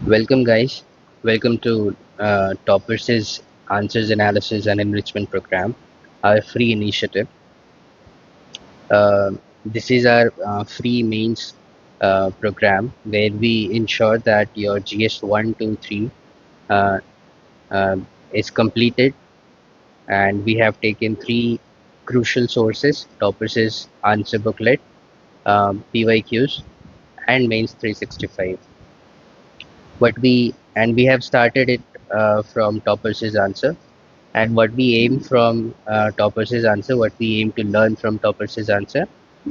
Welcome, guys. Welcome to Toppers' Answers Analysis and Enrichment Program, our free initiative. Uh, this is our free mains program where we ensure that your GS 1, 2, 3 uh, uh, is completed, and we have taken three crucial sources: Toppers' Answer Booklet, PYQs, and Mains 365. What we have started it from Toppers' Answer. And what we aim from Toppers' answer, what we aim to learn from Toppers' answer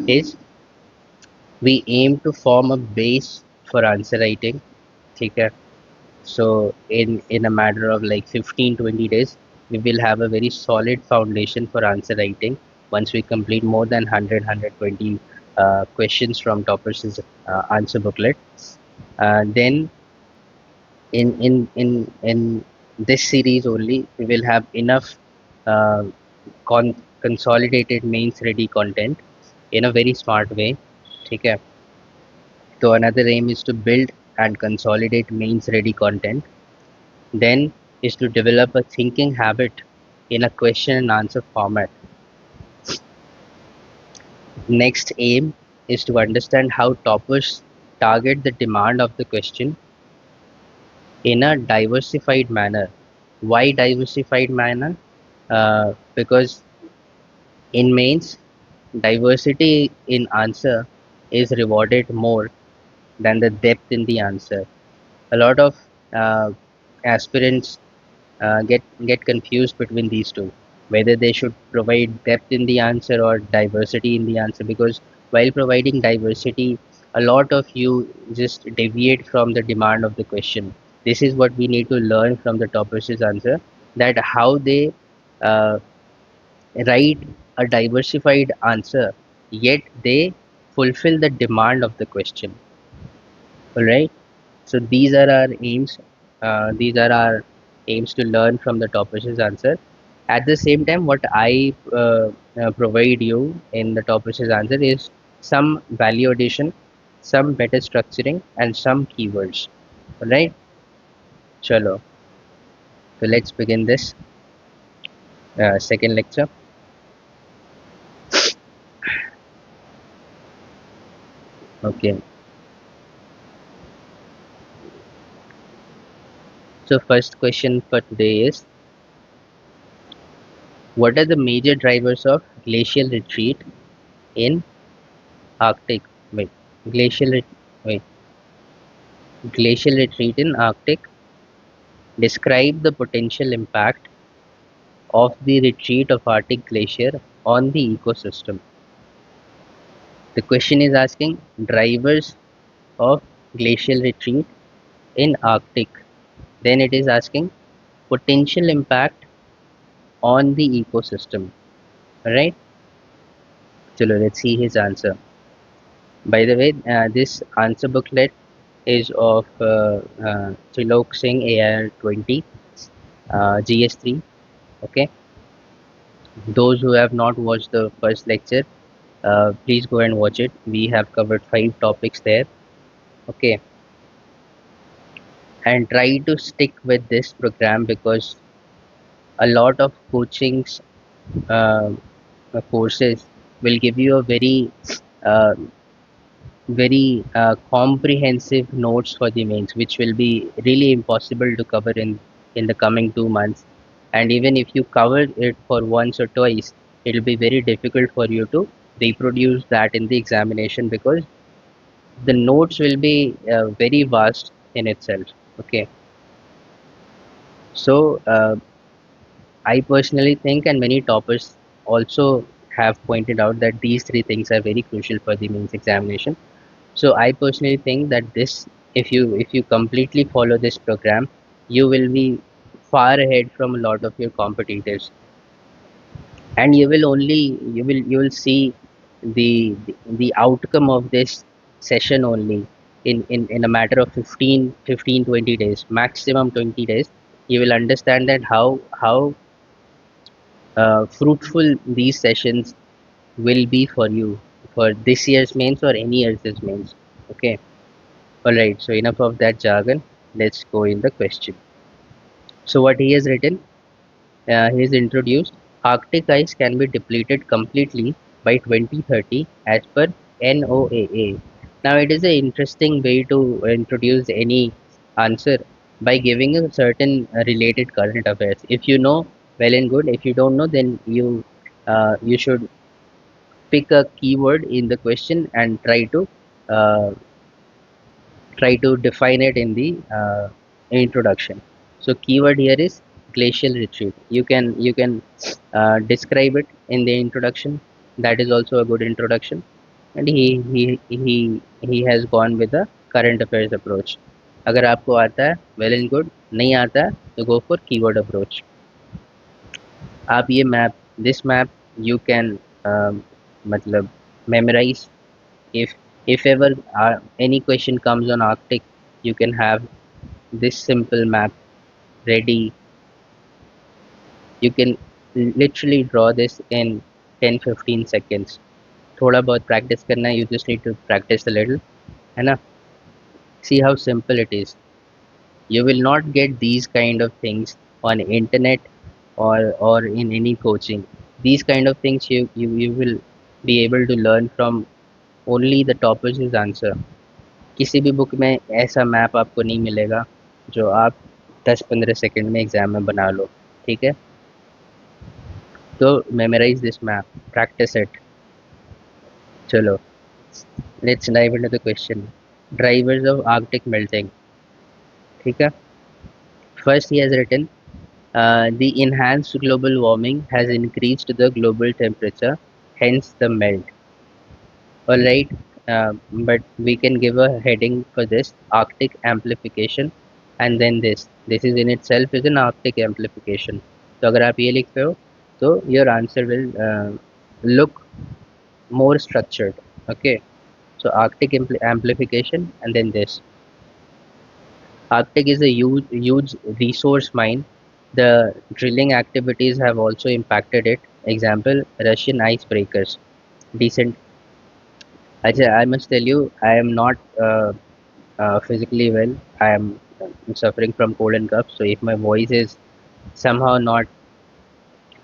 is we aim to form a base for answer writing. Okay? So in a matter of like 15-20 days, we will have a very solid foundation for answer writing once we complete more than 100 questions from Toppers' answer booklet. Then in this series only, we will have enough uh, consolidated mains ready content in a very smart way. Okay. So another aim is to build and consolidate mains ready content. Then is to develop a thinking habit in a question and answer format. Next aim is to understand how toppers target the demand of the question in a diversified manner. Why diversified manner? Because in mains, diversity in answer is rewarded more than the depth in the answer. A lot of uh, aspirants get confused between these two, whether they should provide depth in the answer or diversity in the answer. Because while providing diversity, a lot of you just deviate from the demand of the question. This is what we need to learn from the toppers' answer, that how they uh, write a diversified answer, yet they fulfill the demand of the question. All right. So these are our aims. These are our aims to learn from the toppers' answer. At the same time, what I provide you in the toppers' answer is some value addition, some better structuring, and some keywords. All right. Chalo. So let's begin this second lecture. Okay. So first question for today is, what are the major drivers of glacial retreat in Arctic? Wait, glacial ret- wait, glacial retreat in Arctic. Describe the potential impact of the retreat of Arctic glacier on the ecosystem. The question is asking drivers of glacial retreat in Arctic. Then it is asking potential impact on the ecosystem. Right? So let's see his answer. By the way, this answer booklet is of Trilok Singh AR 20 GS3. Okay. Those who have not watched the first lecture, please go and watch it. We have covered 5 topics there. Okay, and try to stick with this program because a lot of coachings uh, courses will give you a uh, very comprehensive notes for the mains, which will be really impossible to cover in the coming 2 months. And even if you cover it for once or twice, it will be very difficult for you to reproduce that in the examination because the notes will be very vast in itself. Okay, so I personally think, and many toppers also have pointed out that these three things are very crucial for the mains examination. So I personally think that this, if you completely follow this program, you will be far ahead from a lot of your competitors, and you will see the outcome of this session only in a matter of 15-20 days, maximum 20 days. You will understand that how fruitful these sessions will be for you for this year's mains or any year's mains. Okay. All right. So enough of that jargon. let's go in the question. So what he has written, he has introduced Arctic ice can be depleted completely by 2030 as per NOAA. Now it is an interesting way to introduce any answer by giving a certain related current affairs. If you know, well and good. If you don't know, then you should pick a keyword in the question and uh, try to define it in the introduction. So keyword here is glacial retreat. You can describe it in the introduction. That is also a good introduction. And he has gone with the current affairs approach. अगर आपको आता है well and good, नहीं आता है तो go for keyword approach. आप ये map, this map you can मतलब memorize. If ever any question comes on Arctic, you can have this simple map ready. You can literally draw this in 10-15 seconds. थोड़ा बहुत practice करना है, you just need to practice a little, है ना? See how simple it is. You will not get these kind of things on internet or in any coaching. These kind of things you will be able to learn from only the toppers' answer. किसी भी book में ऐसा map आपको नहीं मिलेगा जो आप 10-15 second में एग्जाम में बना लो, ठीक है? तो memorise this map, practise it. चलो, let's dive into the question. Drivers of Arctic melting, ठीक है? First he has written the enhanced global warming has increased the global temperature, hence the melt. All right, but we can give a heading for this: Arctic amplification, and then this. This is in itself is an Arctic amplification. तो अगर आप ये लिखते हो, तो your answer will look more structured. Okay, so Arctic amplification, and then this. Arctic is a huge resource mine. The drilling activities have also impacted it. Example: Russian icebreakers. Decent. Ajay, I must tell you, I am not physically well. I am suffering from cold and cough. So if my voice is somehow not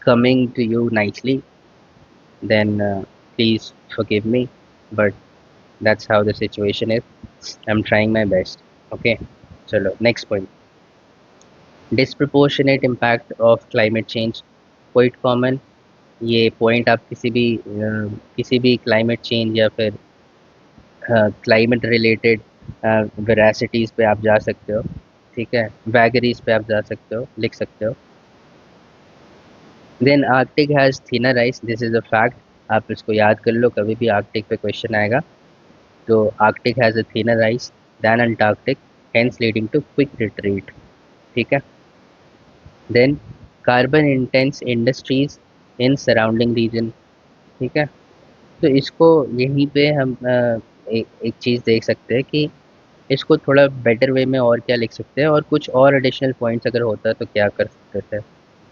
coming to you nicely, then please forgive me. But that's how the situation is. I'm trying my best. Okay. Chalo, next point. Disproportionate impact of climate change. Quite common. ये point आप किसी भी climate change या फिर climate related वेरासिटीज़ पे आप जा सकते हो, ठीक है? वैगरीज पे आप जा सकते हो, लिख सकते हो. Then Arctic has thinner ice. This is a fact. आप इसको याद कर लो, कभी भी आर्कटिक पे क्वेश्चन आएगा तो Arctic has a thinner ice than Antarctic, hence leading to quick retreat, ठीक है? Then carbon intense industries in surrounding region, ठीक है? तो इसको यहीं पे हम एक चीज़ देख सकते हैं कि इसको थोड़ा बेटर वे में और क्या लिख सकते हैं, और कुछ और एडिशनल पॉइंट्स अगर होता तो क्या कर सकते थे.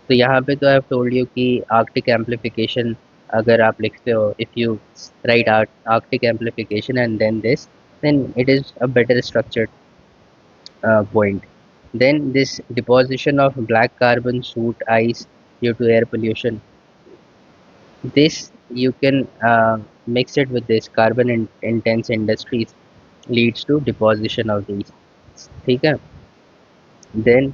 तो यहाँ पे तो आई हैव टोल्ड यू कि आर्कटिक एम्प्लीफिकेशन अगर आप लिखते हो, if you write Arctic amplification and then this, then it is a better structured point. Then this deposition of black carbon soot ice due to air pollution. This you can mix it with this carbon intense industries leads to deposition of these. ठीक है? Then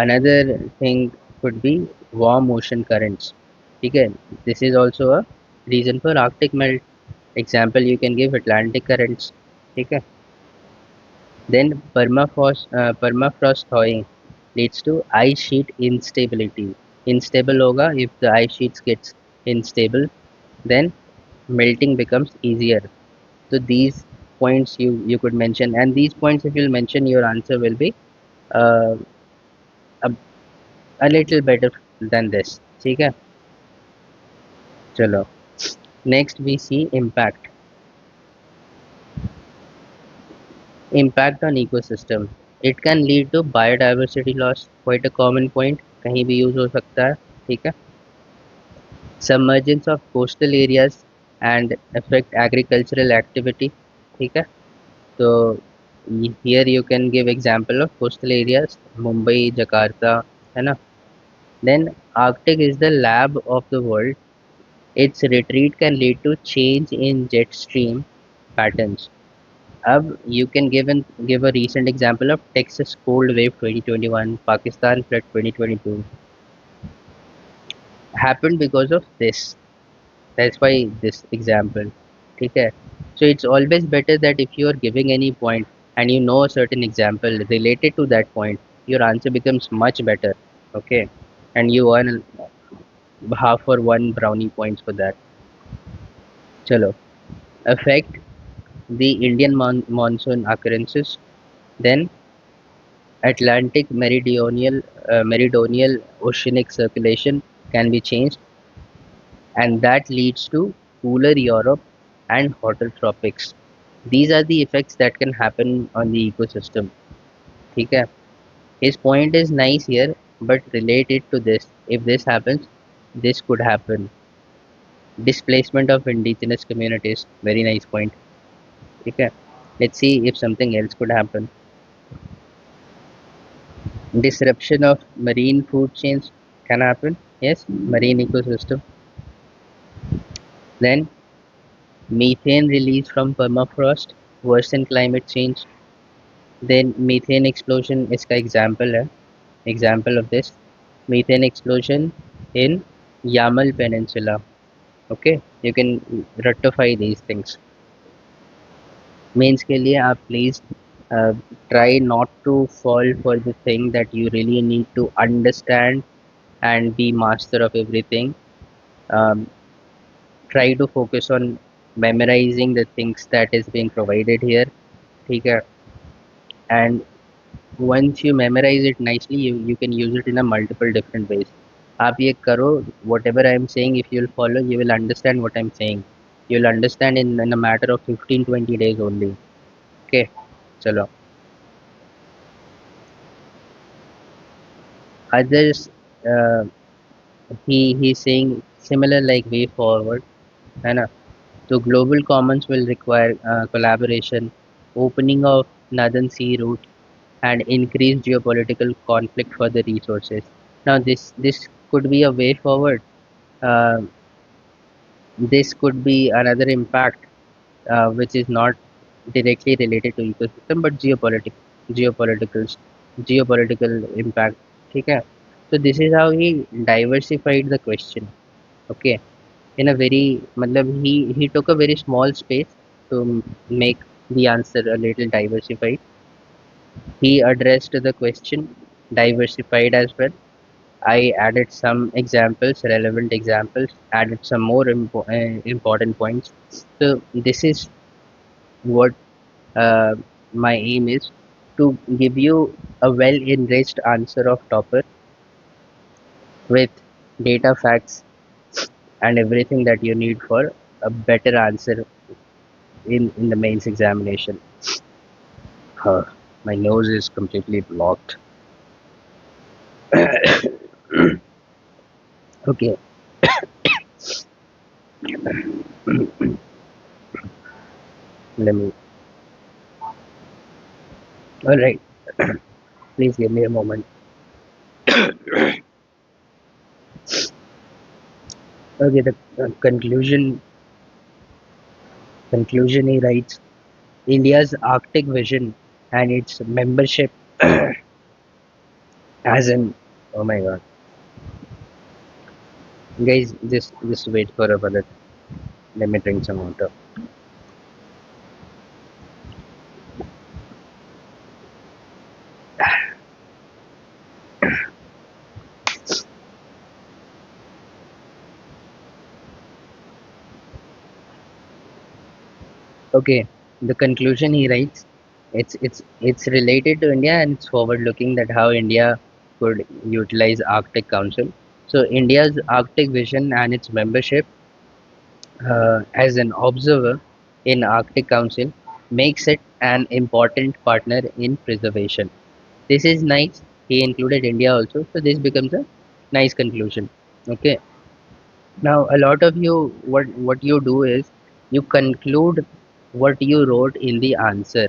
another thing could be warm ocean currents. ठीक है? This is also a reason for Arctic melt. Example you can give Atlantic currents. ठीक है? Then permafrost thawing leads to ice sheet instability. Instable होगा if the ice sheets gets unstable, then melting becomes easier. So these points you could mention, and these points if you'll mention, your answer will be uh, a, a little better than this. ठीक है? चलो. Next we see impact. Impact on ecosystem. It can lead to biodiversity loss. Quite a common point. कहीं भी use हो सकता है. ठीक है? Submergence of coastal areas and affect agricultural activity. ठीक है? तो Here you can give example of coastal areas, Mumbai, Jakarta, है ना? Then Arctic is the lab of the world. Its retreat can lead to change in jet stream patterns. Ab, you can give a recent example of Texas cold wave 2021, Pakistan flood 2022 happened because of this. That's why this example. Okay. So it's always better that if you are giving any point and you know a certain example related to that point, your answer becomes much better. Okay. And you earn half or one brownie points for that. Chalo. Affect the Indian monsoon occurrences. Then Atlantic meridional oceanic circulation can be changed, and that leads to cooler Europe and hotter tropics. These are the effects that can happen on the ecosystem. ठीक है? His point is nice here, but related to this, if this happens, this could happen. Displacement of indigenous communities. Very nice point. ठीक है? Let's see if something else could happen. Disruption of marine food chains can happen. Yes, marine ecosystem. Then methane release from permafrost worsen climate change. Then methane explosion इसका example है. Example of this methane explosion in Yamal Peninsula. Okay, you can rectify these things. Means के लिए आप please try not to fall for the thing that you really need to understand and be master of everything. Um, Try to focus on memorizing the things that is being provided here. ठीक है? And once you memorize it nicely, you can use it in a multiple different ways. आप ये करो, whatever I am saying, if you'll follow, you will understand what I'm saying. You'll understand in a matter of 15-20 days only. Okay, चलो. Others, uh, he's saying similar like way forward, है ना? So global commons will require collaboration, opening of northern sea route, and increased geopolitical conflict for the resources. Now this could be a way forward. Uh, this could be another impact which is not directly related to ecosystem but geopolitical geopolitical impact. ठीक है? So this is how he diversified the question. Okay, in a very मतलब he took a very small space to make the answer a little diversified. He addressed the question diversified as well. I added some examples, relevant examples, added some more important points. So this is what uh, my aim is, to give you a well enriched answer of topper with data, facts, and everything that you need for a better answer in the mains examination. Uh, my nose is completely blocked. Okay, let me. All right, please give me a moment. Okay, the conclusion he writes, India's Arctic vision and its membership as an, oh my god, guys, just wait for a minute. Let me drink some water. Okay, the conclusion he writes, it's related to India and it's forward looking that how India could utilize Arctic Council. So India's Arctic vision and its membership as an observer in Arctic Council makes it an important partner in preservation. This is nice. He included India also, so this becomes a nice conclusion. Okay. Now, a lot of you, what you do is you conclude what you wrote in the answer.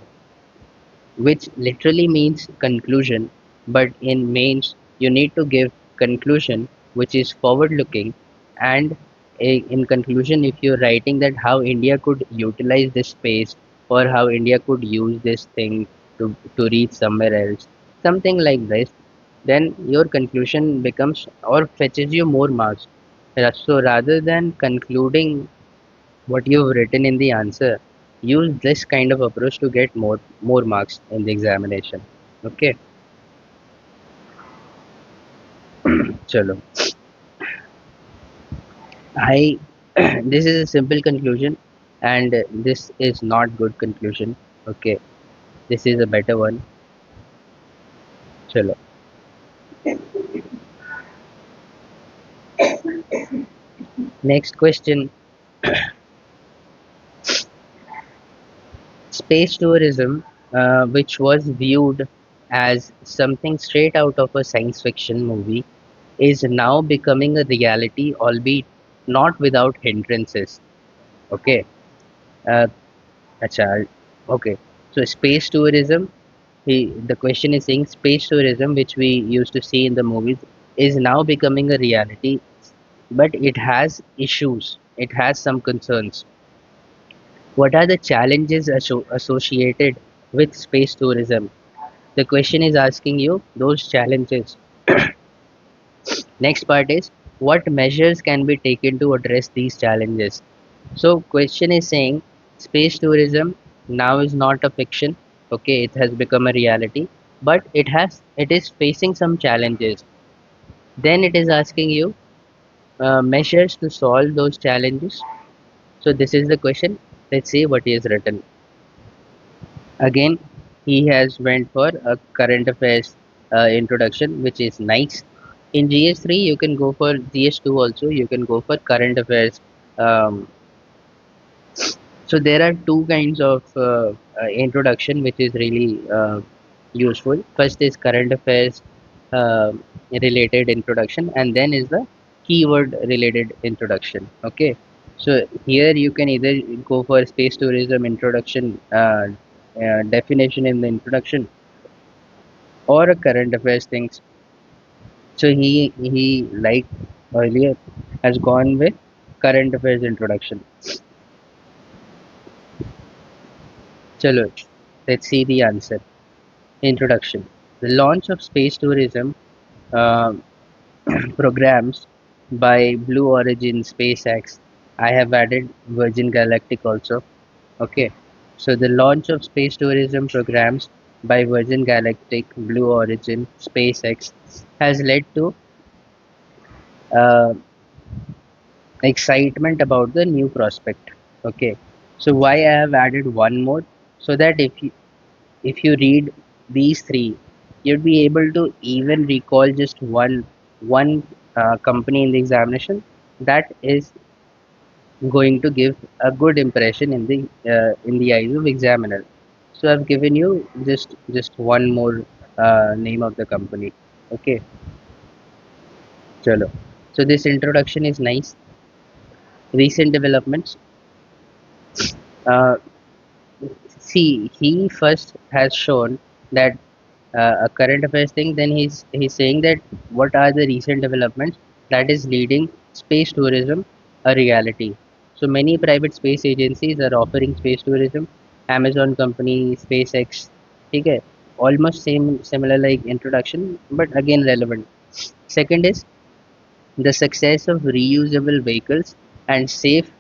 which literally means conclusion, but in mains you need to give conclusion which is forward looking. And in conclusion, if you're writing that how India could utilize this space or how India could use this thing to reach somewhere else, something like this, then your conclusion becomes or fetches you more marks. So rather than concluding what you've written in the answer, use this kind of approach to get more marks in the examination. Okay, chalo. I this is a simple conclusion, and this is not good conclusion. Okay, this is a better one. Chalo. Next question: space tourism, which was viewed as something straight out of a science fiction movie, is now becoming a reality, albeit not without hindrances. Okay. Uh, Acha, okay. So space tourism, the question is saying space tourism, which we used to see in the movies, is now becoming a reality, but it has issues. It has some concerns. What are the challenges associated with space tourism? The question is asking you those challenges. Next part is what measures can be taken to address these challenges. So question is saying space tourism now is not a fiction. Okay, it has become a reality, but it is facing some challenges. Then it is asking you measures to solve those challenges. So this is the question. Let's see what he has written. Again, he has went for a current affairs introduction, which is nice. In GS3, you can go for GS2 also. You can go for current affairs. Um, so there are two kinds of introduction, which is really useful. First is current affairs uh, related introduction, and then is the keyword related introduction. Okay, so here you can either go for space tourism introduction definition in the introduction or a current affairs things. So he like earlier has gone with current affairs introduction. Chalo, let's see the answer. Introduction. The launch of space tourism uh, programs by Blue Origin SpaceX. I have added Virgin Galactic also. Okay. So the launch of space tourism programs by Virgin Galactic, Blue Origin, SpaceX has led to uh, excitement about the new prospect. Okay. So why I have added one more? So that if you read these three, you'd be able to even recall just one company in the examination that is going to give a good impression in the eyes of examiner. So I've given you just one more name of the company. Okay, chalo. So this introduction is nice. Recent developments. Uh, See, he first has shown that a current affairs thing. Then he's saying that what are the recent developments that is leading space tourism a reality. So many private space agencies are offering space tourism. Amazon company, SpaceX. Okay, almost similar like introduction, but again relevant. Second is the success of reusable vehicles and safe.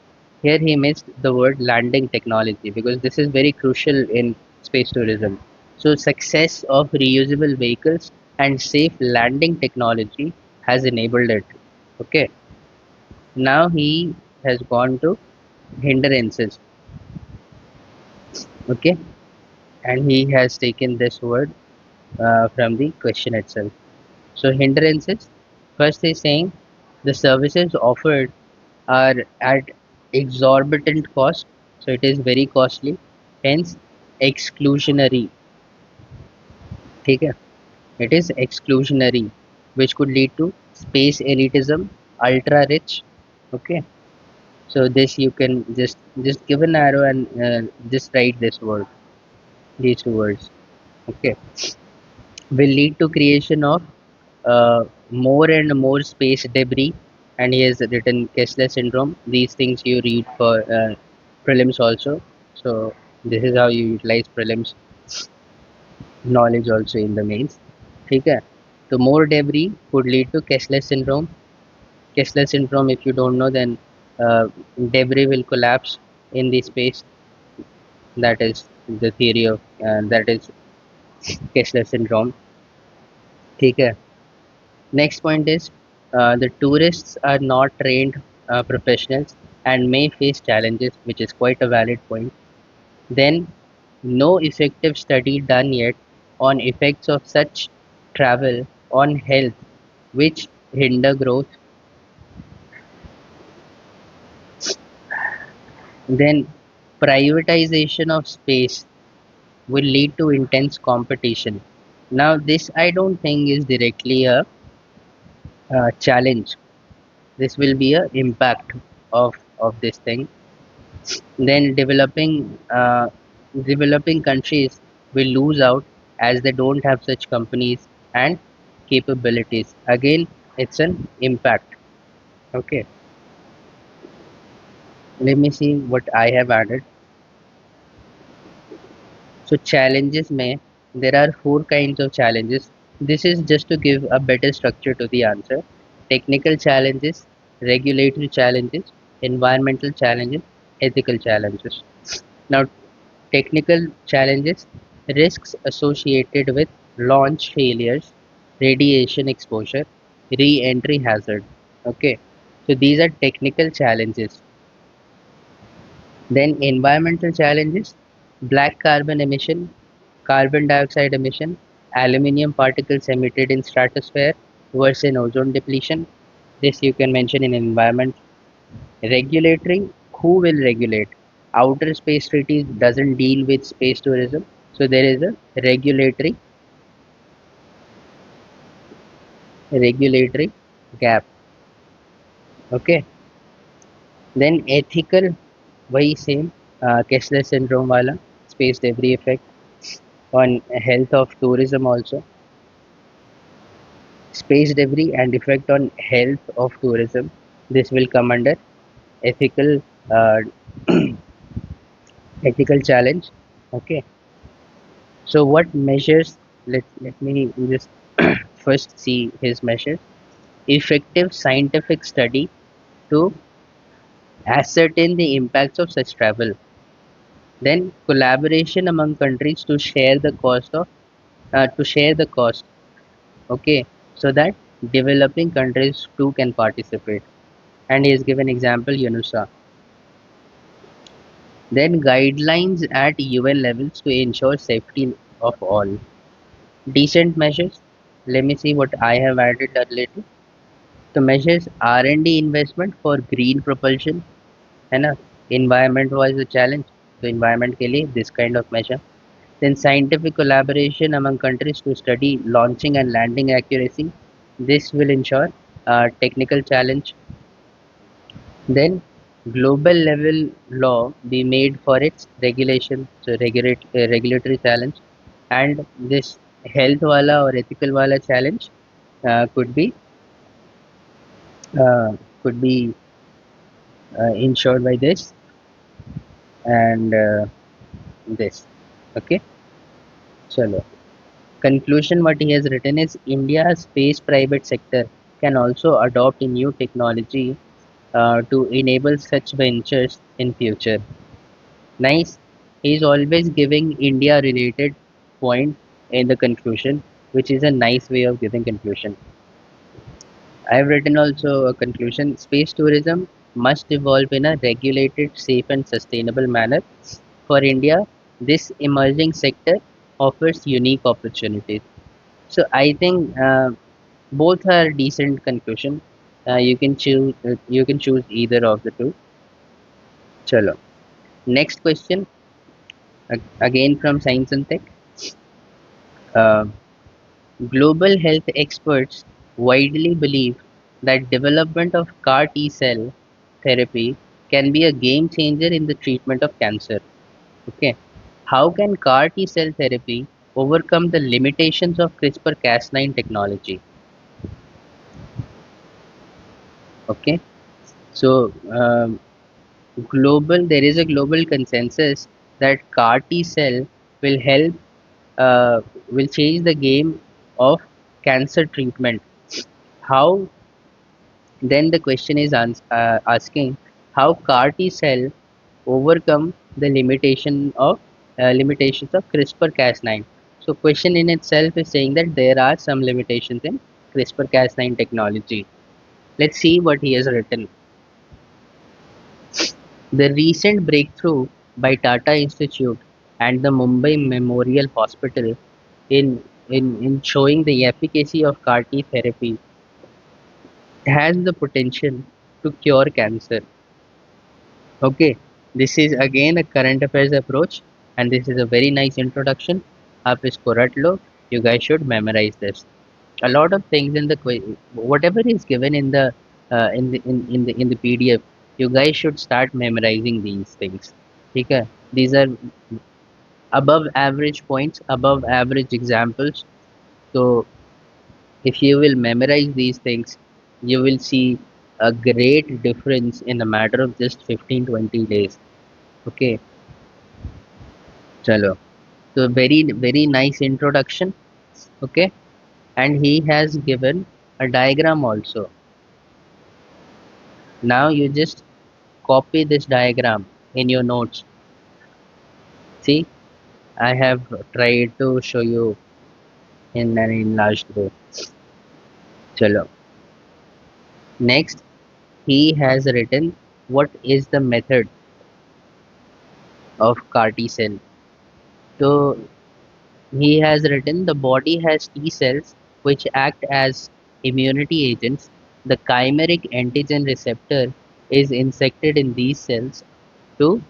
Here he missed the word landing technology because this is very crucial in space tourism. So success of reusable vehicles and safe landing technology has enabled it. Okay. Now he has gone to hindrances. Okay. And he has taken this word from the question itself. So hindrances, first is saying the services offered are at exorbitant cost, so it is very costly, hence exclusionary. ठीक है, it is exclusionary, which could lead to space elitism, ultra rich. Okay, so this you can just give an arrow and just write this word, these two words. Okay, will lead to creation of more and more space debris. And he has written Kessler syndrome. These things you read for prelims also. So this is how you utilize prelims knowledge also in the mains. Okay. So more debris could lead to Kessler syndrome. Kessler syndrome, if you don't know, then uh, debris will collapse in the space. That is the theory of that is Kessler syndrome. Okay. Next point is the tourists are not trained professionals and may face challenges, which is quite a valid point. Then, no effective study done yet on effects of such travel on health, which hinder growth. Then, privatization of space will lead to intense competition. Now, this I don't think is directly a challenge. This will be a impact of this thing. Then developing countries will lose out as they don't have such companies and capabilities. Again, it's an impact. Okay, let me see what I have added. So challenges may there are four kinds of challenges. This is just to give a better structure to the answer. Technical challenges, regulatory challenges, environmental challenges, ethical challenges. Now, technical challenges, risks associated with launch failures, radiation exposure, re-entry hazard. Okay, so these are technical challenges. Then environmental challenges, black carbon emission, carbon dioxide emission, aluminium particles emitted in stratosphere, worsen ozone depletion. This you can mention in environment. Regulatory, who will regulate? Outer space treaty doesn't deal with space tourism, so there is a regulatory gap. Okay. Then ethical, वही same Kessler syndrome वाला space debris effect on health of tourism also. Space debris and effect on health of tourism. This will come under ethical uh, ethical challenge. Okay. So what measures? Let me just first see his measures. Effective scientific study to ascertain the impacts of such travel. Then collaboration among countries to share the cost. Okay, so that developing countries too can participate. And he has given example UNUSA. Then guidelines at UN levels to ensure safety of all. Decent measures. Let me see what I have added earlier. तो measures R&D investment for green propulsion है ना. Environment was a challenge, तो environment के लिए this kind of measure. Then scientific collaboration among countries to study launching and landing accuracy. This will ensure technical challenge. Then global level law be made for its regulation, so regulatory challenge. And this health wala or ethical wala challenge could be uh, could be ensured by this and this. Okay, chalo. Conclusion what he has written is India's space private sector can also adopt a new technology to enable such ventures in future. Nice. He is always giving India related point in the conclusion, which is a nice way of giving conclusion. I have written also a conclusion. Space tourism must evolve in a regulated, safe and sustainable manner. For India, this emerging sector offers unique opportunities. So I think both are decent conclusion. You can choose either of the two. Chalo. Next question again from Science and Tech. Uh, Global health experts widely believe that development of CAR T cell therapy can be a game changer in the treatment of cancer. Okay, how can CAR T cell therapy overcome the limitations of CRISPR-Cas9 technology. Okay, so there is a global consensus that CAR T cell will help, uh, will change the game of cancer treatment. How then the question is asking how CAR T cell overcome the limitations of CRISPR-Cas9. So question in itself is saying that there are some limitations in CRISPR-Cas9 technology. Let's see what he has written. The recent breakthrough by Tata Institute and the Mumbai Memorial Hospital in showing the efficacy of CAR T therapy has the potential to cure cancer. Okay, this is again a current affairs approach, and this is a very nice introduction. आप इसको रट लो. You guys should memorize this. A lot of things in the whatever is given in the in the PDF, you guys should start memorizing these things. Okay, these are above average points, above average examples. So if you will memorize these things, you will see a great difference in a matter of just 15-20 days. Okay, chalo. So very nice introduction. Okay, and he has given a diagram also. Now you just copy this diagram in your notes. See, I have tried to show you in an enlarged way. Chalo. Next, he has written what is the method of CAR T cell. So he has written the body has T cells which act as immunity agents. The chimeric antigen receptor is injected in these cells to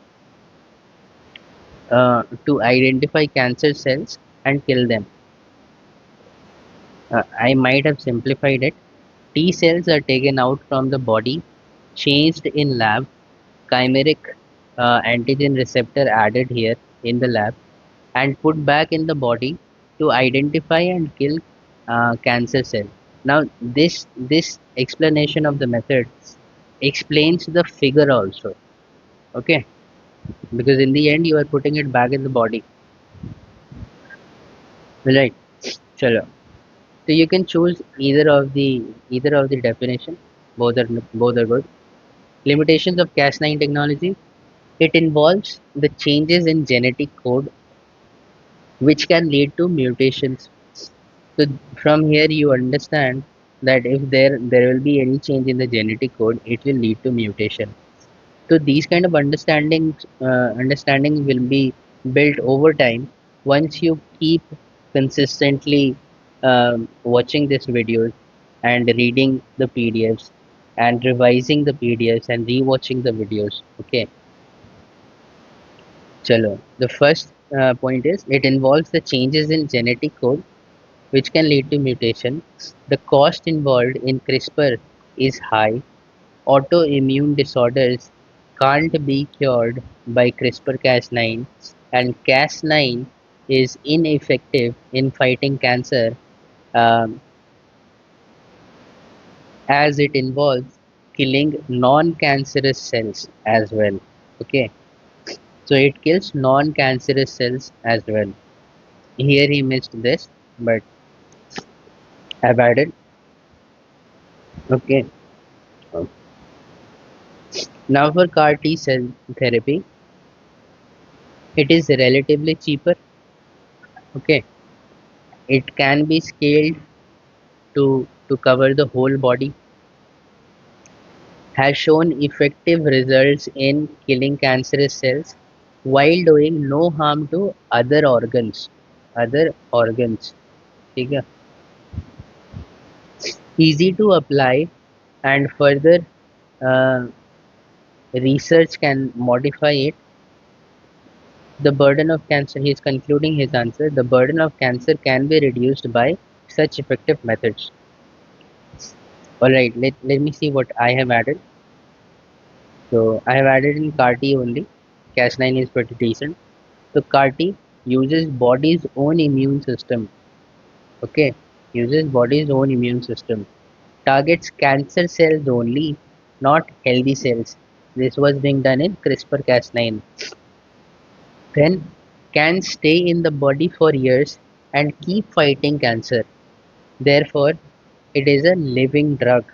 to identify cancer cells and kill them. I might have simplified it. T cells are taken out from the body, changed in lab, chimeric antigen receptor added here in the lab, and put back in the body to identify and kill cancer cell. Now, this explanation of the method explains the figure also. Okay, because in the end you are putting it back in the body, right? Chalo. So you can choose either of the definition. Both are good. Limitations of Cas9 technology. It involves the changes in genetic code which can lead to mutations. So from here you understand that if there will be any change in the genetic code, it will lead to mutation. So these kind of understanding will be built over time once you keep consistently watching these videos and reading the PDFs and revising the PDFs and rewatching the videos. Okay, chalo. The first point is it involves the changes in genetic code which can lead to mutation. The cost involved in CRISPR is high. Autoimmune disorders can't be cured by CRISPR-Cas9, and Cas9 is ineffective in fighting cancer um, as it involves killing non-cancerous cells as well. Okay, so it kills non-cancerous cells as well. Here he missed this, but I've added. Okay, now for CAR T cell therapy, it is relatively cheaper. Okay, it can be scaled to cover the whole body, has shown effective results in killing cancerous cells while doing no harm to other organs. Other organs. ठीक है? Easy to apply and further uh, research can modify it. The burden of cancer, he is concluding his answer, the burden of cancer can be reduced by such effective methods. Alright, let me see what I have added. So I have added in CAR T only. Cas9 is pretty decent. So CAR T. uses body's own immune system. Okay, uses body's own immune system. Targets cancer cells only, not healthy cells. This was being done in CRISPR-Cas9. Then can stay in the body for years and keep fighting cancer. Therefore, it is a living drug.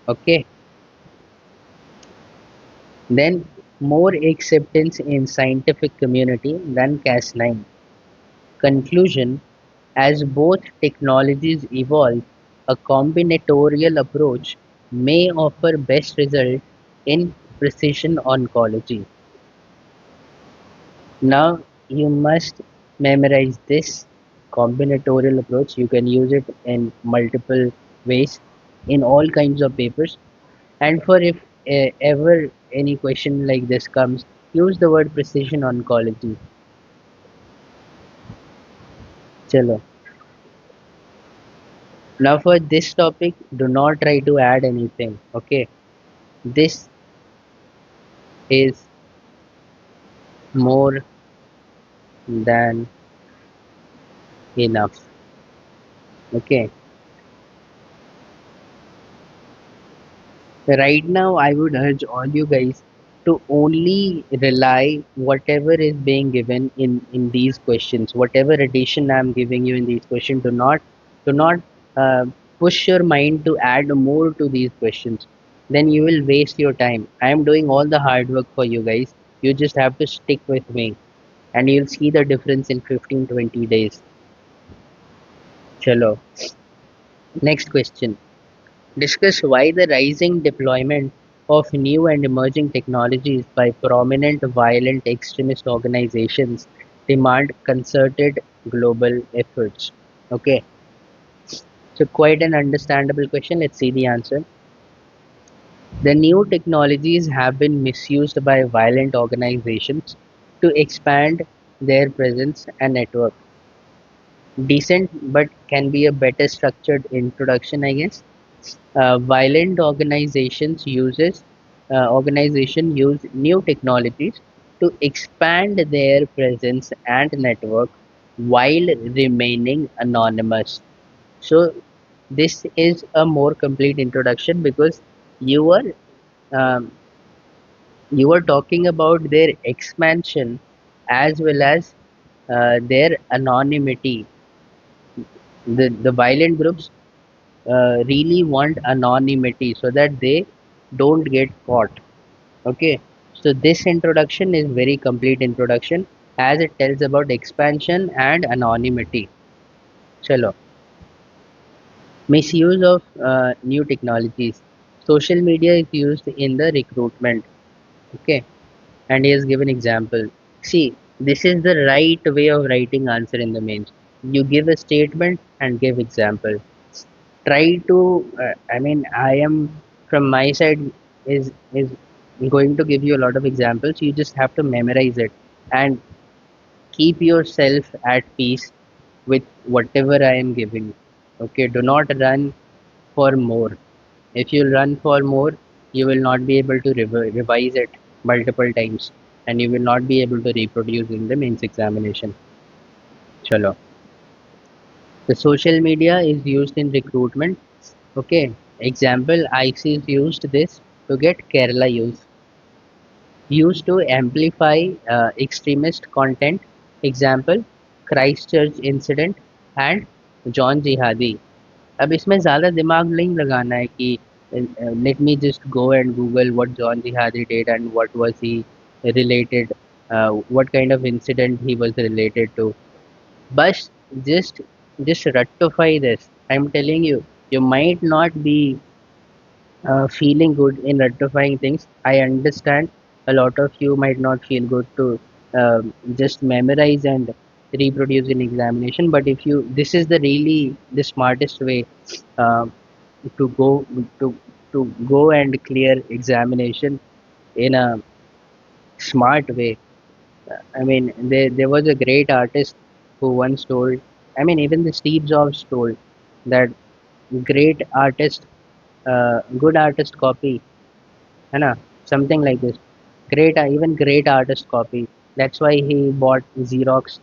Okay. Then more acceptance in scientific community than Cas9. Conclusion: as both technologies evolve, a combinatorial approach may offer best result in precision oncology. Now you must memorize this combinatorial approach. You can use it in multiple ways in all kinds of papers. And for if ever any question like this comes, use the word precision oncology. Chalo. Now for this topic, do not try to add anything. Okay. This is more than enough. Okay. Right now, I would urge all you guys to only rely whatever is being given in these questions. Whatever addition I'm giving you in these questions, do not uh, push your mind to add more to these questions. Then you will waste your time. I am doing all the hard work for you guys. You just have to stick with me, and you'll see the difference in 15-20 days. Chalo. Next question. Discuss why the rising deployment of new and emerging technologies by prominent violent extremist organizations demand concerted global efforts. Okay, so quite an understandable question. Let's see the answer. The new technologies have been misused by violent organizations to expand their presence and network. Decent, but can be a better structured introduction, I guess. Violent organization use new technologies to expand their presence and network while remaining anonymous. So this is a more complete introduction because you are um, you are talking about their expansion as well as their anonymity. The violent groups really want anonymity so that they don't get caught. Okay, so this introduction is very complete introduction as it tells about expansion and anonymity. Chalo. Misuse of new technologies. Social media is used in the recruitment. Okay, and he has given example. See, this is the right way of writing answer in the mains. You give a statement and give example. Try to I am from my side is going to give you a lot of examples. You just have to memorize it and keep yourself at peace with whatever I am giving. Okay, do not run for more. If you run for more, you will not be able to revise it multiple times, and you will not be able to reproduce in the mains examination. Chalo. The social media is used in recruitment. Okay, example, ICs used this to get Kerala used to amplify extremist content. Example, Christchurch incident and John Jihadi. अब इसमें ज़्यादा दिमाग नहीं लगाना है कि let me just go and Google what John Jihadi did and what was he related, what kind of incident he was related to. But just rectify this. I'm telling you, you might not be feeling good in rectifying things. I understand a lot of you might not feel good to just memorize and reproduce in examination. But if you, this is the really the smartest way uh, to go to to go and clear examination in a smart way. I mean, there was a great artist who once told. I mean, even the Steve Jobs told that great artist, good artist copy, है ना, something like this. Great, even great artist copy. That's why he bought Xerox.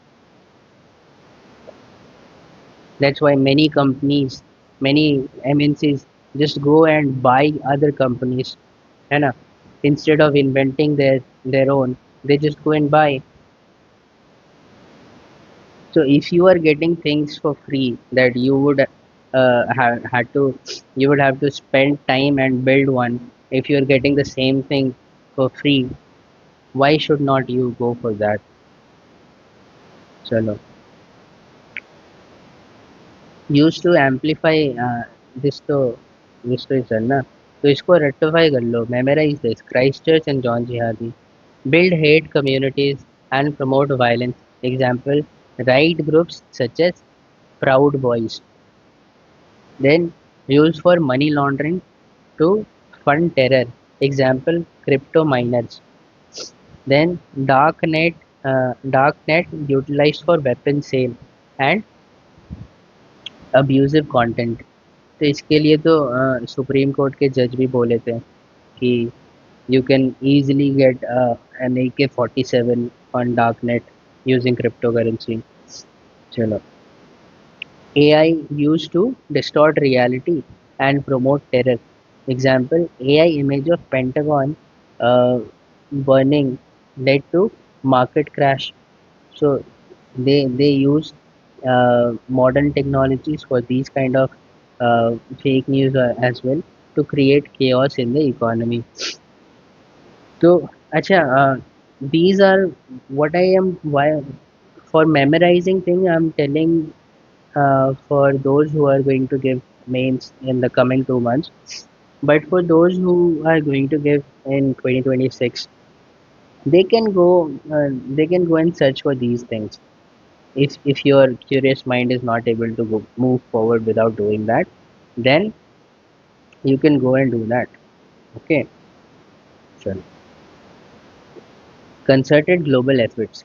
That's why many companies, many MNCs just go and buy other companies. है ना? Instead of inventing their own, they just go and buy. So if you are getting things for free that you would have had to, you would have to spend time and build one. If you are getting the same thing for free, why should not you go for that? चलो, used to amplify this तो ही sir ना, तो इसको rectify कर लो. Memorize this. Christchurch and John Jihadi build hate communities and promote violence. Example: right groups such as Proud Boys. Then used for money laundering to fund terror. Example: crypto miners. Then darknet utilized for weapon sale and abusive content. तो इसके लिए तो supreme court के जज भी बोले थे कि you can easily get an AK-47 on darknet using cryptocurrency. चलो, AI used to distort reality and promote terror. Example: AI image of Pentagon uh, burning led to market crash. So they use modern technologies for these kind of fake news as well to create chaos in the economy. So, acha, these are what I am why for memorizing thing I'm telling for those who are going to give mains in the coming 2 months. But for those who are going to give in 2026, they can go and search for these things. If your curious mind is not able to move forward without doing that, then you can go and do that. Okay, sure. Concerted global efforts.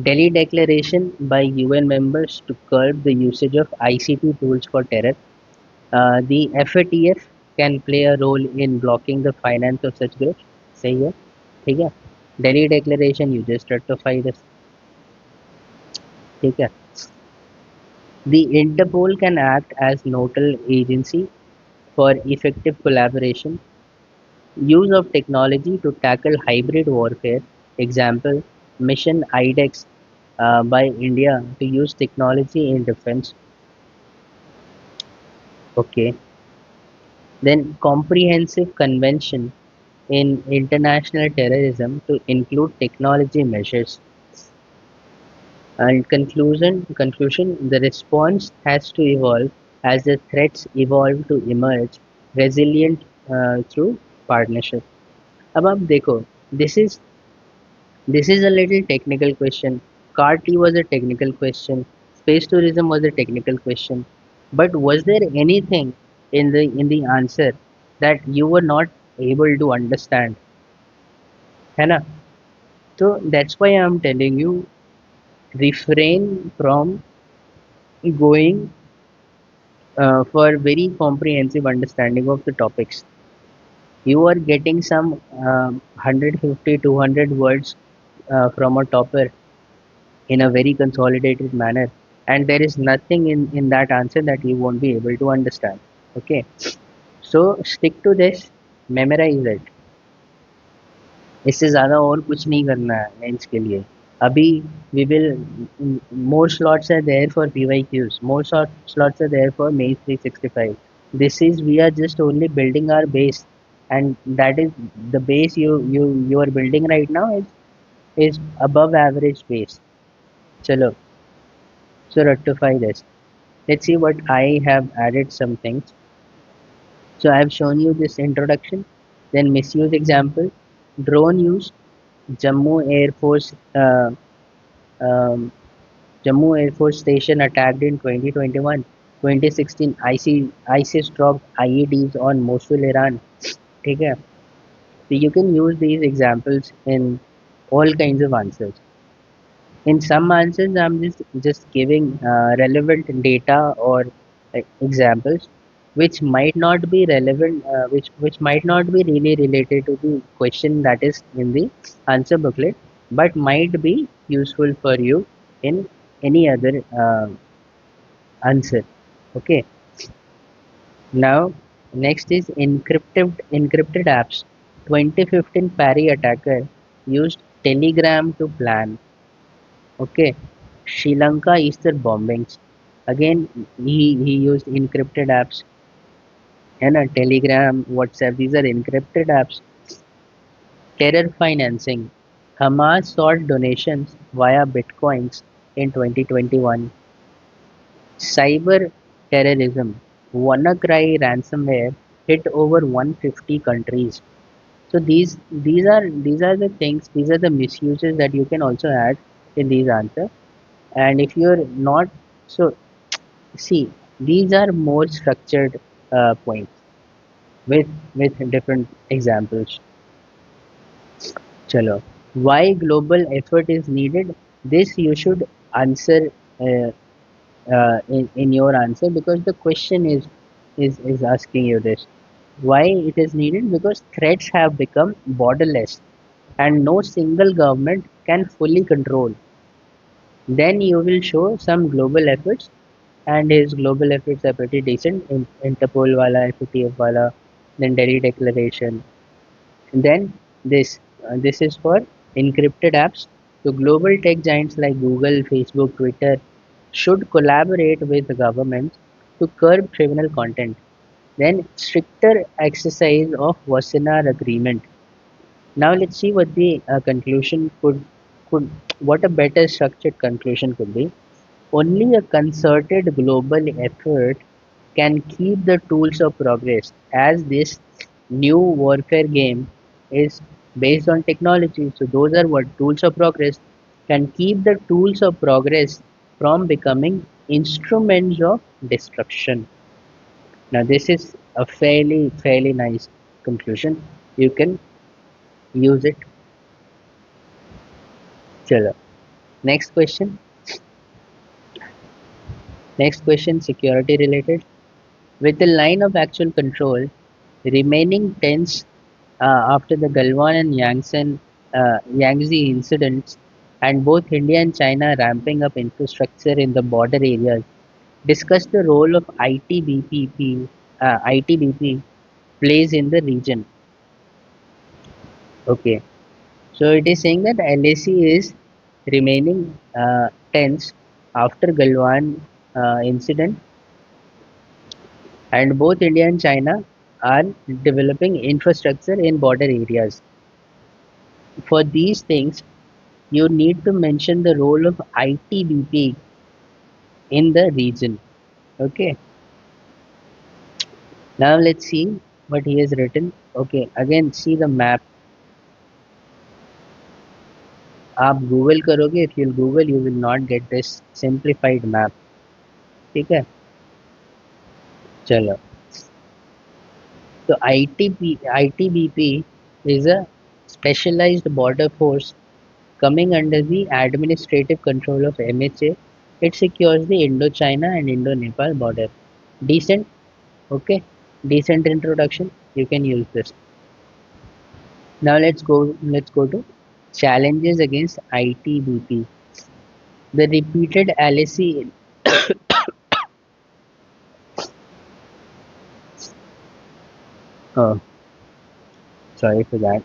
Delhi Declaration by UN members to curb the usage of ICT tools for terror. The FATF can play a role in blocking the finance of such groups. सही है, ठीक है. Delhi Declaration, you just ratify this, ठीक है. The Interpol can act as nodal agency for effective collaboration. Use of technology to tackle hybrid warfare. Example: Mission IDEX by India to use technology in defense. Okay. Then comprehensive convention in international terrorism to include technology measures. And conclusion, the response has to evolve as the threats evolve to emerge resilient through partnership. अब आप देखो, this is this is a little technical question. CAR T was a technical question. Space tourism was a technical question. But was there anything in the answer that you were not able to understand? है ना? So that's why I'm telling you, refrain from going for very comprehensive understanding of the topics. You are getting some 150, 200 words from a topper in a very consolidated manner, and there is nothing in that answer that you won't be able to understand. Okay, so stick to this, memorize it. इससे ज़्यादा और कुछ नहीं करना है mains के लिए. अभी we will more slots are there for PYQs, more slots are there for mains 365. This is we are just only building our base, and that is the base you are building right now is above average base. Chalo, so rectify this. Let's see what I have added some things. So I have shown you this introduction, then misuse example, drone use, Jammu Air Force um, Jammu Air Force Station attacked in 2021. 2016 ISIS dropped IEDs on Mosul, Iran. ठीक है? So you can use these examples in all kinds of answers. In some answers, I'm just giving relevant data or examples, which might not be relevant, which might not be really related to the question that is in the answer booklet. but might be useful for you in any other answer. Okay. Now, next is encrypted apps. 2015 Paris attacker used Telegram to plan. Okay, Sri Lanka Easter bombings. Again, he used encrypted apps. And Telegram, WhatsApp, these are encrypted apps. Terror financing. Hamas sought donations via bitcoins in 2021. Cyber terrorism. WannaCry ransomware hit over 150 countries. So these are the things, these are the misuses that you can also add in these answers. And if you're not, so see, these are more structured points with different examples. Chalo. Why global effort is needed? This you should answer uh, in your answer, because the question is asking you this. Why it is needed? Because threats have become borderless and no single government can fully control. Then you will show some global efforts, and his global efforts are pretty decent. Interpol wala, FATF wala, then Delhi Declaration. And then this is for encrypted apps. So global tech giants like Google, Facebook, Twitter should collaborate with the governments to curb criminal content. Then stricter exercise of Wassenaar Agreement. Now let's see what the conclusion could what a better structured conclusion could be. Only a concerted global effort can keep the tools of progress, as this new warfare game is based on technology. So those are what tools of progress can keep the tools of progress from becoming instruments of destruction. Now this is a fairly nice conclusion. You can use it. Chalo. Next question. Next question, security related. With the line of actual control remaining tense after the Galwan and Yangtze incidents, and both India and China ramping up infrastructure in the border areas, discuss the role of ITBP plays in the region. Okay, so it is saying that LAC is remaining tense after Galwan incident, and both India and China are developing infrastructure in border areas. For these things, you need to mention the role of ITBP in the region. Okay, now let's see what he has written. Okay, again see the map. आप Google करोगे, if you'll Google, you will not get this simplified map. ठीक है, चलो. So ITBP is a specialized border force coming under the administrative control of MHA. It secures the Indo-China and Indo-Nepal border. Decent. Okay, decent introduction. You can use this. Now let's go to challenges against ITBP. The repeated LAC. Oh, sorry for that.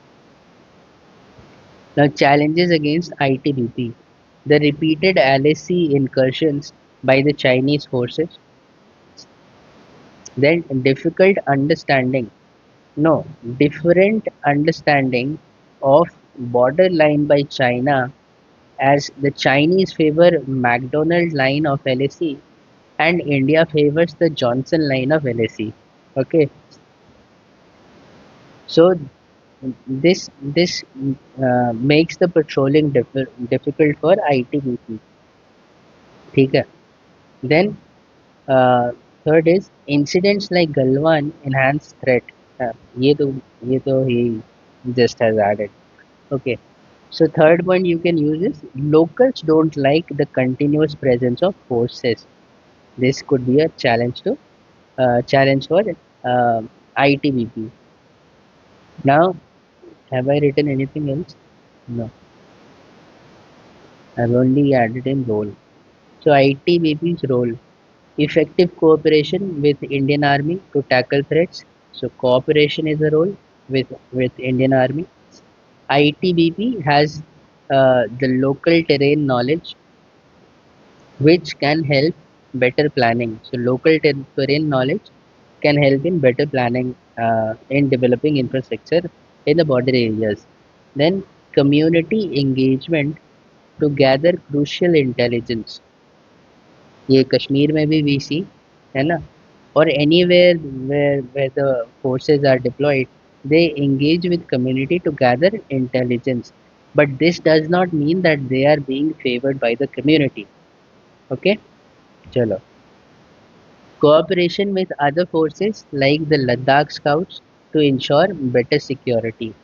Now challenges against ITBP. The repeated LAC incursions by the Chinese forces. Then difficult understanding. No, different understanding of borderline by China, as the Chinese favor McDonald line of LAC and India favors the Johnson line of LAC. Okay, so this makes the patrolling difficult for ITBP. ठीक है. Then third is incidents like Galwan enhance threat. ये तो he just has added. Okay. So third point you can use is locals don't like the continuous presence of forces. This could be a challenge for ITBP. Now, have I written anything else? No. I've only added in role. So ITBP's role: effective cooperation with Indian Army to tackle threats. So cooperation is a role with Indian Army. ITBP has the local terrain knowledge which can help better planning. So local terrain knowledge can help in better planning in developing infrastructure in the border areas. Then community engagement to gather crucial intelligence. ये कश्मीर में भी we see है ना, or anywhere where the forces are deployed, they engage with community to gather intelligence, but this does not mean that they are being favored by the community. Okay, chalo. Cooperation with other forces like the Ladakh Scouts to ensure better security.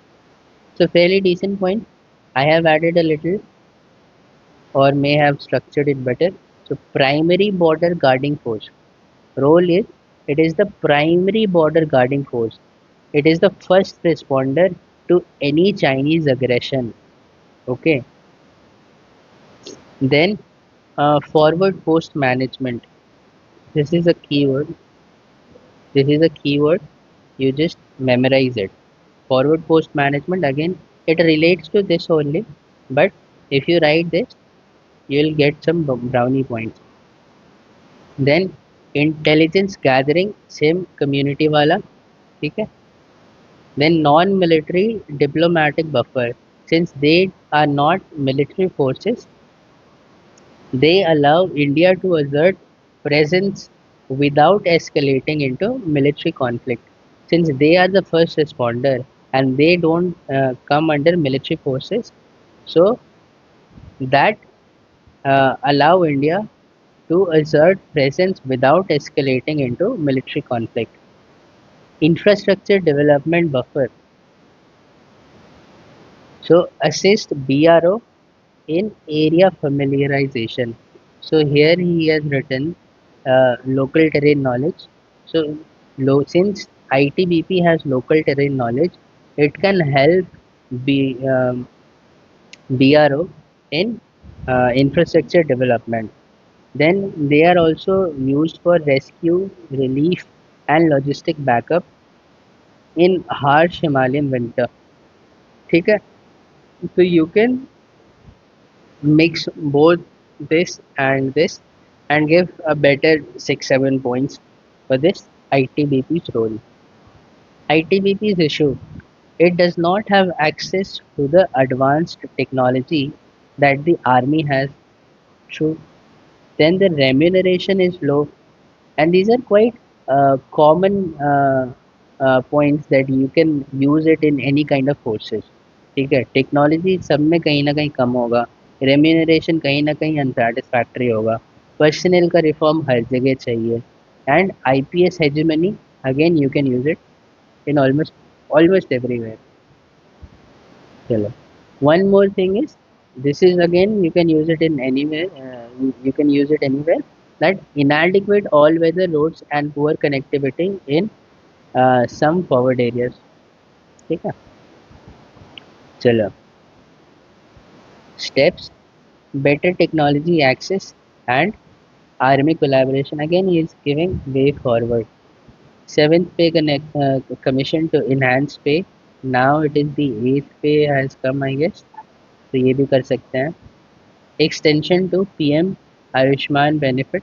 So fairly decent point. I have added a little or may have structured it better. So primary border guarding force. Role is, it is the primary border guarding force. It is the first responder to any Chinese aggression. Okay. Then forward post management. This is a keyword. This is a keyword. You just memorize it. Forward post management, again, it relates to this only, but if you write this, you'll get some brownie points. Then intelligence gathering, same community wala, ठीक है. Then non-military diplomatic buffer, since they are not military forces, they allow India to assert presence without escalating into military conflict. Since they are the first responder and they don't come under military forces, so that allow India to assert presence without escalating into military conflict. Infrastructure development buffer. So assist BRO in area familiarization. So here he has written local terrain knowledge. So since ITBP has local terrain knowledge, it can help B, BRO in infrastructure development. Then they are also used for rescue, relief, and logistic backup in harsh Himalayan winter. ठीक है? So you can mix both this and give a better 6-7 points for this ITBP's role. ITBP's issue: it does not have access to the advanced technology that the army has. True. Then the remuneration is low, and these are quite common points that you can use it in any kind of courses. ठीक है, technology सब में कहीं ना कहीं कम होगा, remuneration कहीं ना कहीं अनसेटिस्फैक्ट्री होगा, पर्सनल का रिफॉर्म हर जगह चाहिए, and IPS hegemony, again you can use it in almost everywhere. चलो, one more thing is, this is again you can use it in anywhere, you can use it anywhere, that inadequate all weather roads and poor connectivity in some forward areas. ठीक है. चलो, steps: better technology access and army collaboration. Again he is giving way forward. Seventh pay commission to enhance pay. Now it is the eighth pay has come, I guess. तो ये भी कर सकते हैं. Extension to PM Ayushman benefit.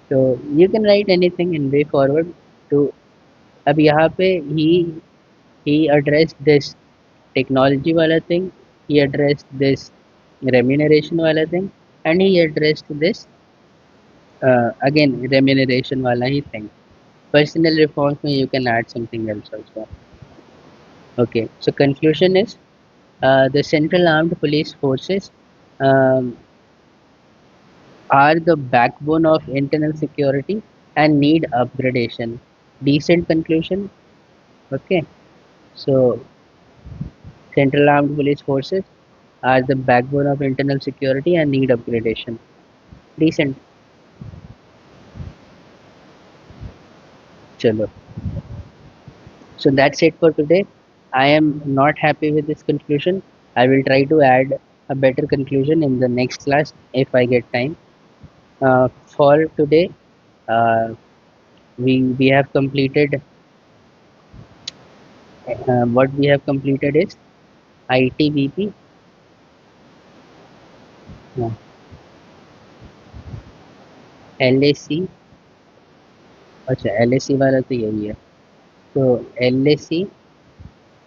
So you can write anything in way forward to. अब यहाँ पे he addressed this technology wala thing, he addressed this remuneration wala thing, and he addressed this again remuneration wala he thing. Personal reforms में you can add something else also. Okay, so conclusion is the Central Armed Police Forces um, are the backbone of internal security and need upgradation. Decent conclusion. Okay, so Central Armed Police Forces are the backbone of internal security and need upgradation. Decent. Chalo. So that's it for today. I am not happy with this conclusion. I will try to add a better conclusion in the next class if I get time. For today, uh, we have completed what we have completed is ITBP, uh, LAC. अच्छा LAC वाला तो यही है. So LAC,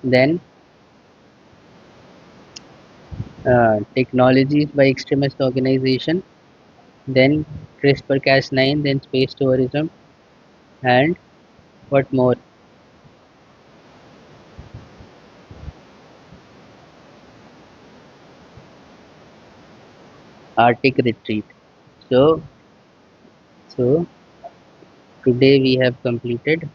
then technologies by extremist organization, then CRISPR-Cas9, then space tourism, and what more? Arctic retreat. So, so today we have completed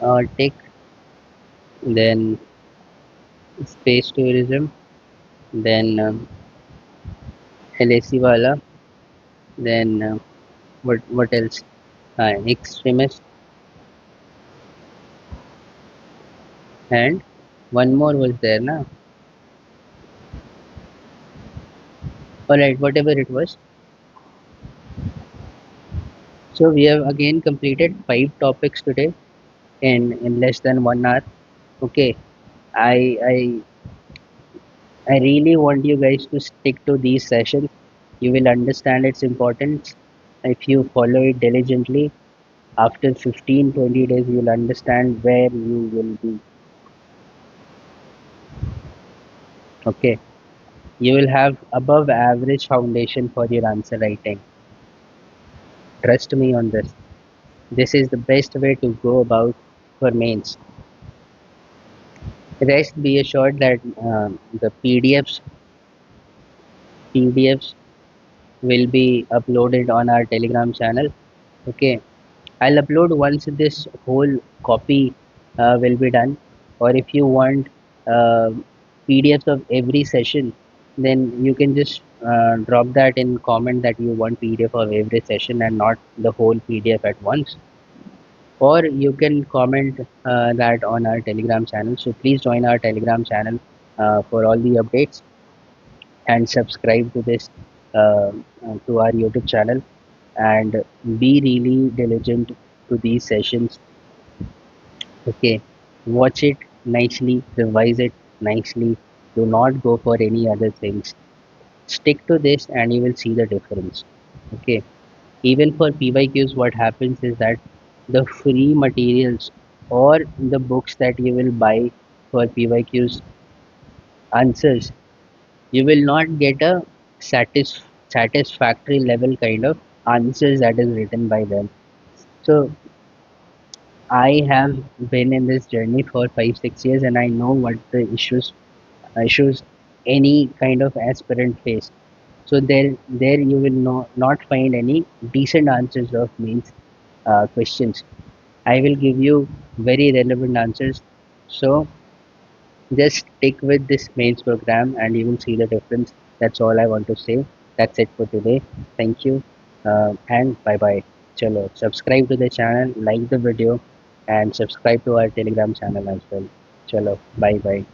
Arctic, then space tourism, then LAC wala, then what else? Extremist, and one more was there, na? Alright, whatever it was. So we have again completed 5 topics today in less than 1 hour. Okay, I I really want you guys to stick to these sessions. You will understand its importance if you follow it diligently. After 15-20 days, you'll understand where you will be. Okay, you will have above average foundation for your answer writing. Trust me on this. This is the best way to go about for mains. Rest be assured that the PDFs will be uploaded on our Telegram channel. Okay, I'll upload once this whole copy will be done, or if you want uh, PDFs of every session, then you can just drop that in comment that you want PDF of every session and not the whole PDF at once, or you can comment that on our Telegram channel. So please join our Telegram channel for all the updates, and subscribe to this to our YouTube channel, and be really diligent to these sessions. Okay, watch it nicely, revise it nicely. Do not go for any other things. Stick to this and you will see the difference. Okay, even for PYQs, what happens is that the free materials or the books that you will buy for PYQs answers, you will not get a satisfactory level kind of answers that is written by them. So I have been in this journey for 5-6 years, and I know what the issues any kind of aspirant face. So there you will not find any decent answers of mains questions. I will give you very relevant answers. So just stick with this mains program and you will see the difference. That's all I want to say. That's it for today. Thank you, and bye bye. Chalo, subscribe to the channel, like the video, and subscribe to our Telegram channel as well. Chalo, bye bye.